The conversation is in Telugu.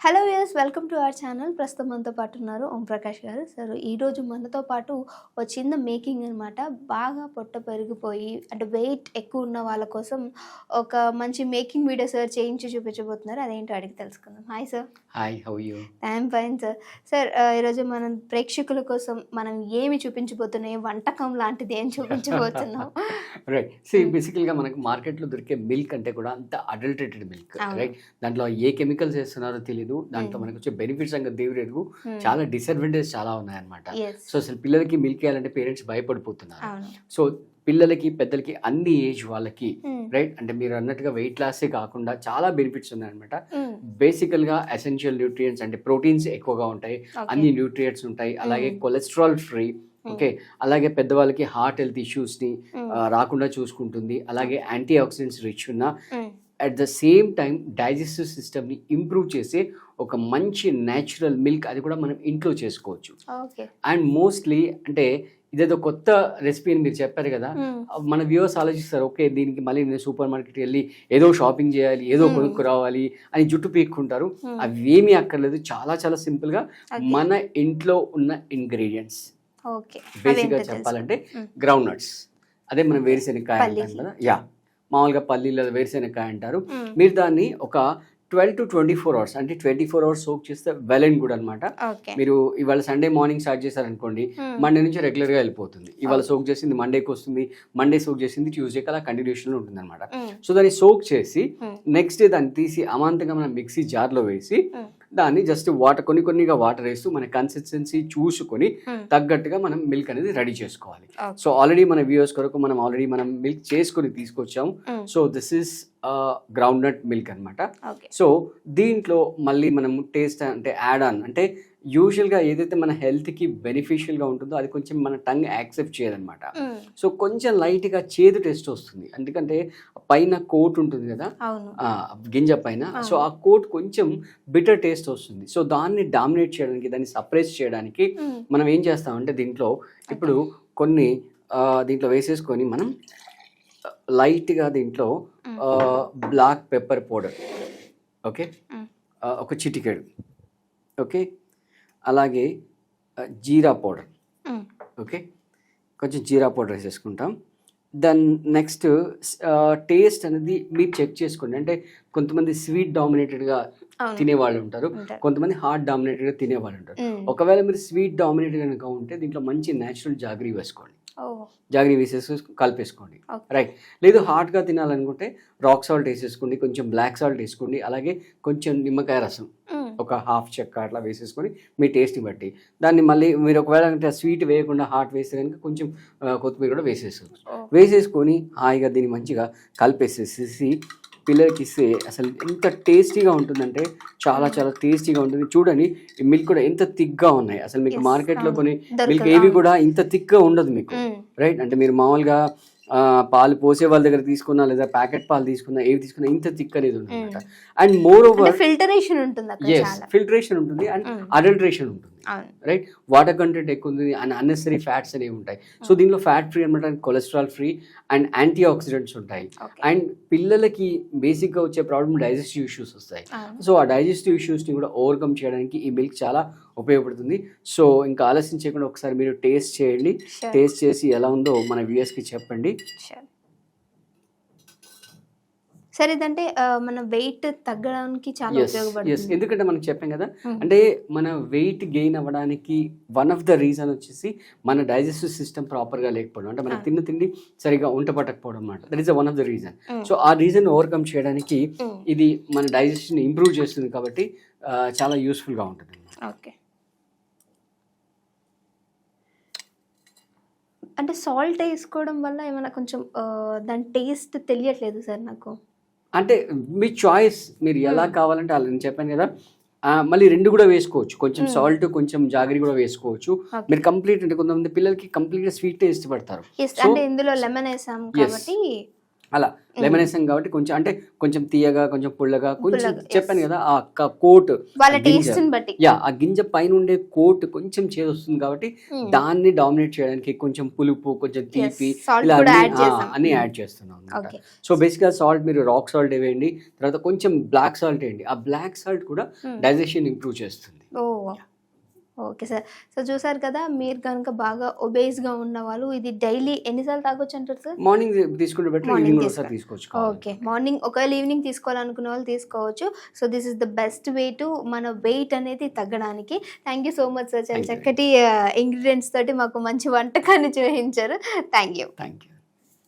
Hello viewers, welcome to our channel. ప్రస్తుతం మనతో పాటు ఉన్నారు ఓం ప్రకాష్ గారు. సార్ ఈరోజు మనతో పాటు ఒక చిన్న మేకింగ్ అనమాట. బాగా పొట్ట పెరిగిపోయి అంటే వెయిట్ ఎక్కువ ఉన్న వాళ్ళ కోసం ఒక మంచి మేకింగ్ వీడియో సార్ చేయించి చూపించబోతున్నారు. అదేంటో అడిగి తెలుసుకుందాం. Hi sir. Hi, how you? I'm fine sir. Sir ఈరోజు మనం ప్రేక్షకుల కోసం మనం ఏమి చూపించబోతున్నాయి, వంటకం లాంటిది ఏం చూపించబోతున్నాం? రైట్. బేసికల్గా మనకు మార్కెట్లో దొరికే మిల్క్ అంటే కూడా అంత అడల్టరేటెడ్ మిల్క్, రైట్? దాంట్లో ఏ కెమికల్స్ వేస్తున్నారో తెలియదు. దాంట్లో మనకు వచ్చే బెనిఫిట్స్ అంతా దేవుడు, చాలా డిసడ్వాంటేజ్ చాలా ఉన్నాయన్నమాట. సో అసలు పిల్లలకి మిల్క్ ఇవ్వాలంటే పేరెంట్స్ భయపడిపోతున్నారు. సో పిల్లలకి పెద్దలకి అన్ని ఏజ్ వాళ్ళకి, రైట్, అంటే మీరు అన్నట్టుగా వెయిట్ లాసే కాకుండా చాలా బెనిఫిట్స్ ఉన్నాయన్నమాట. బేసికల్ గా ఎసెన్షియల్ న్యూట్రియంట్స్ అంటే ప్రోటీన్స్ ఎక్కువగా ఉంటాయి, అన్ని న్యూట్రియంట్స్ ఉంటాయి, అలాగే కొలెస్ట్రాల్ ఫ్రీ, ఓకే, అలాగే పెద్దవాళ్ళకి హార్ట్ హెల్త్ ఇష్యూస్ ని రాకుండా చూసుకుంటుంది, అలాగే యాంటీ ఆక్సిడెంట్స్ రిచ్ ఉన్న, at the same time digestive సిస్టమ్ని ఇంప్రూవ్ చేసే ఒక మంచి న్యాచురల్ మిల్క్, అది కూడా మనం ఇంట్లో చేసుకోవచ్చు. అండ్ మోస్ట్లీ అంటే ఇదేదో కొత్త రెసిపీ అని మీరు చెప్పారు కదా, మన వ్యూవర్స్ ఆలోచిస్తారు, ఓకే దీనికి మళ్ళీ నేను సూపర్ మార్కెట్ వెళ్ళి ఏదో షాపింగ్ చేయాలి, ఏదో కొనుక్కు రావాలి అని జుట్టు పీక్కుంటారు. అవి ఏమీ అక్కర్లేదు. చాలా చాలా సింపుల్గా మన ఇంట్లో ఉన్న ఇంగ్రీడియంట్స్, బేసిక్గా చెప్పాలంటే గ్రౌండ్ నట్స్, అదే మనం వేరుశెనగకాయ అంటాం కదా, మామూలుగా పల్లీల వేరుశెనగకాయ అంటారు. మీరు దాన్ని ఒక 12 to 24 hours అంటే 24 hours సోక్ చేస్తే వెల్ అండ్ గుడ్ అనమాట. మీరు ఇవాళ సండే మార్నింగ్ స్టార్ట్ చేశారనుకోండి, మండే నుంచి రెగ్యులర్గా వెళ్ళిపోతుంది. ఇవాళ సోక్ చేసింది మండేకి వస్తుంది, మండే సోక్ చేసింది ట్యూస్డేకి, అలా కంటిన్యూషన్లో ఉంటుంది అనమాట. సో దాన్ని సోక్ చేసి నెక్స్ట్ డే దాన్ని తీసి అమాంతంగా మనం మిక్సీ జార్లో వేసి దాన్ని జస్ట్ వాటర్ కొన్నిగా వాటర్ వేస్తూ మన కన్సిస్టెన్సీ చూసుకొని తగ్గట్టుగా మనం మిల్క్ అనేది రెడీ చేసుకోవాలి. సో ఆల్రెడీ మన వ్యూవర్స్ కొరకు మనం మిల్క్ చేసుకొని తీసుకొచ్చాము. So this is groundnut milk అనమాట. సో దీంట్లో మళ్ళీ మనం టేస్ట్ అంటే యాడ్ ఆన్ అంటే యూజువల్గా ఏదైతే మన హెల్త్కి బెనిఫిషియల్గా ఉంటుందో అది కొంచెం మన టంగ్ యాక్సెప్ట్ చేయదనమాట. సో కొంచెం లైట్గా చేదు టేస్ట్ వస్తుంది, ఎందుకంటే పైన కోట్ ఉంటుంది కదా గింజ పైన, సో ఆ కోట్ కొంచెం బిటర్ టేస్ట్ వస్తుంది. సో దాన్ని డామినేట్ చేయడానికి, దాన్ని సప్రెస్ చేయడానికి మనం ఏం చేస్తామంటే దీంట్లో ఇప్పుడు కొన్ని దీంట్లో వేసేసుకొని మనం లైట్గా దీంట్లో బ్లాక్ పెప్పర్ పౌడర్, ఓకే, ఒక చిటికెడు, ఓకే, అలాగే జీరా పౌడర్, ఓకే, కొంచెం జీరా పౌడర్ వేసేసుకుంటాం. దెన్ నెక్స్ట్ టేస్ట్ అనేది మీరు చెక్ చేసుకోండి. అంటే కొంతమంది స్వీట్ డామినేటెడ్గా తినేవాళ్ళు ఉంటారు, కొంతమంది హాట్ డామినేటెడ్గా తినేవాళ్ళు ఉంటారు. ఒకవేళ మీరు స్వీట్ డామినేటెడ్ కనుక ఉంటే దీంట్లో మంచి న్యాచురల్ జాగరీ వేసుకోండి, జాగరీ వేసేసి కలిపేసుకోండి, రైట్. లేదు హాట్గా తినాలనుకుంటే రాక్ సాల్ట్ వేసేసుకోండి, కొంచెం బ్లాక్ సాల్ట్ వేసుకోండి, అలాగే కొంచెం నిమ్మకాయ రసం ఒక హాఫ్ చెక్క అట్లా వేసేసుకొని మీ టేస్ట్ని బట్టి దాన్ని మళ్ళీ మీరు ఒకవేళ అంటే స్వీట్ వేయకుండా హాట్ వేస్తే కనుక కొంచెం కొత్తిమీర కూడా వేసేసుకొని హాయిగా దీన్ని మంచిగా కలిపేసేసి పిల్లలకి ఇస్తే అసలు ఎంత టేస్టీగా ఉంటుందంటే చాలా చాలా టేస్టీగా ఉంటుంది. చూడండి ఈ మిల్క్ కూడా ఎంత థిక్గా ఉన్నాయి. అసలు మీకు మార్కెట్లో కొన్ని మిల్క్ ఏవి కూడా ఇంత థిక్గా ఉండదు మీకు, రైట్. అంటే మీరు మామూలుగా పాలు పోసే వాళ్ళ దగ్గర తీసుకున్నా లేదా ప్యాకెట్ పాలు తీసుకున్నా ఏవి తీసుకున్నా ఇంత థిక్ అనేది ఉంది అనమాట. అండ్ మోర్ ఓవర్ ఫిల్టరేషన్ ఉంటుంది అండ్ అడల్టరేషన్ ఉంటుంది, రైట్. వాటర్ కంటెంట్ ఎక్కువ ఉంది అండ్ అన్నెసరీ ఫ్యాట్స్ అనేవి ఉంటాయి. సో దీనిలో ఫ్యాట్ ఫ్రీ అనమాట, cholesterol free and antioxidants ఉంటాయి. అండ్ పిల్లలకి బేసిక్గా వచ్చే ప్రాబ్లమ్ డైజెస్టివ్ ఇష్యూస్ వస్తాయి. సో ఆ డైజెస్టివ్ ఇష్యూస్ని కూడా ఓవర్కమ్ చేయడానికి ఈ మిల్క్ చాలా ఉపయోగపడుతుంది. సో ఇంకా ఆలస్యం చేయకుండా ఒకసారి మీరు టేస్ట్ చేయండి. టేస్ట్ చేసి ఎలా ఉందో మన వ్యూయర్స్కి చెప్పండి. సరే, ఇదంటే మన వెయిట్ తగ్గడానికి చాలా ఉపయోగపడుతుంది. ఎందుకంటే మనకు చెప్పాం కదా, అంటే మన వెయిట్ గెయిన్ అవ్వడానికి వన్ ఆఫ్ ద రీజన్ వచ్చేసి మన డైజెస్టివ్ సిస్టమ్ ప్రాపర్గా లేకపోవడం, అంటే మనం తిన్న తిండి సరిగా వంట పట్టకపోవడం అన్నమాట. That is one of the reason. So ఆ రీజన్ ఓవర్కమ్ చేయడానికి ఇది మన డైజెషన్ ఇంప్రూవ్ చేస్తుంది కాబట్టి చాలా యూస్ఫుల్గా ఉంటుంది. ఓకే, అంటే సాల్ట్ వేసుకోవడం వల్ల ఏమైనా కొంచెం దాని టేస్ట్ తెలియట్లేదు సార్ నాకు. అంటే మీ చాయిస్, మీరు ఎలా కావాలంటే అలా. నేను చెప్పాను కదా, మళ్ళీ రెండు కూడా వేసుకోవచ్చు, కొంచెం సాల్ట్ కొంచెం జాగరీ కూడా వేసుకోవచ్చు. మీరు కంప్లీట్ అంటే కొంతమంది పిల్లలకి కంప్లీట్ స్వీట్ ఇష్టపడతారు, అంటే ఇందులో లెమన్ వేసాం కాబట్టి అలా లెమన్ వేసాం కాబట్టి కొంచెం అంటే కొంచెం తీయగా కొంచెం పుల్లగా కొంచెం పుల్లగా, చెప్పాను yes. కదా ఆ కోట్ వాళ్ళ గింజ. టేస్ట్ బట్టి. యా ఆ గింజ పైన ఉండే కోట్ కొంచెం చేదు వస్తుంది కాబట్టి దాన్ని డామినేట్ చేయడానికి కొంచెం పులుపు కొంచెం తీపి సాల్ట్ ఇలా కూడా అన్ని యాడ్ చేసాం. అన్ని యాడ్ చేస్తున్నాం అనమాట. ఓకే. సో బేసిక్గా సాల్ట్ మీరు రాక్ సాల్ట్ వేయండి, తర్వాత కొంచెం బ్లాక్ సాల్ట్ వేయండి. ఆ బ్లాక్ సాల్ట్ కూడా డైజెషన్ ఇంప్రూవ్ చేస్తుంది. ఓ ఓకే సార్. సో చూసారు కదా, మీరు కనుక బాగా ఒబేస్గా ఉన్న వాళ్ళు ఇది డైలీ ఎన్నిసార్లు తాగొచ్చు అంటారు సార్? మార్నింగ్ తీసుకుంటే బెటర్, Morning ఈవినింగ్ తీసుకో- ఒకసారి తీసుకోవచ్చు. ఓకే, మార్నింగ్ ఒకవేళ ఈవినింగ్ తీసుకోవాలనుకునే వాళ్ళు తీసుకోవచ్చు. So this is the best way to మన వెయిట్ అనేది తగ్గడానికి. Thank you so much sir, చాలా Thank you. చక్కటి ఇంగ్రీడియంట్స్ తోటి మాకు మంచి వంటకాన్ని చూపించారు. Thank you. Thank you.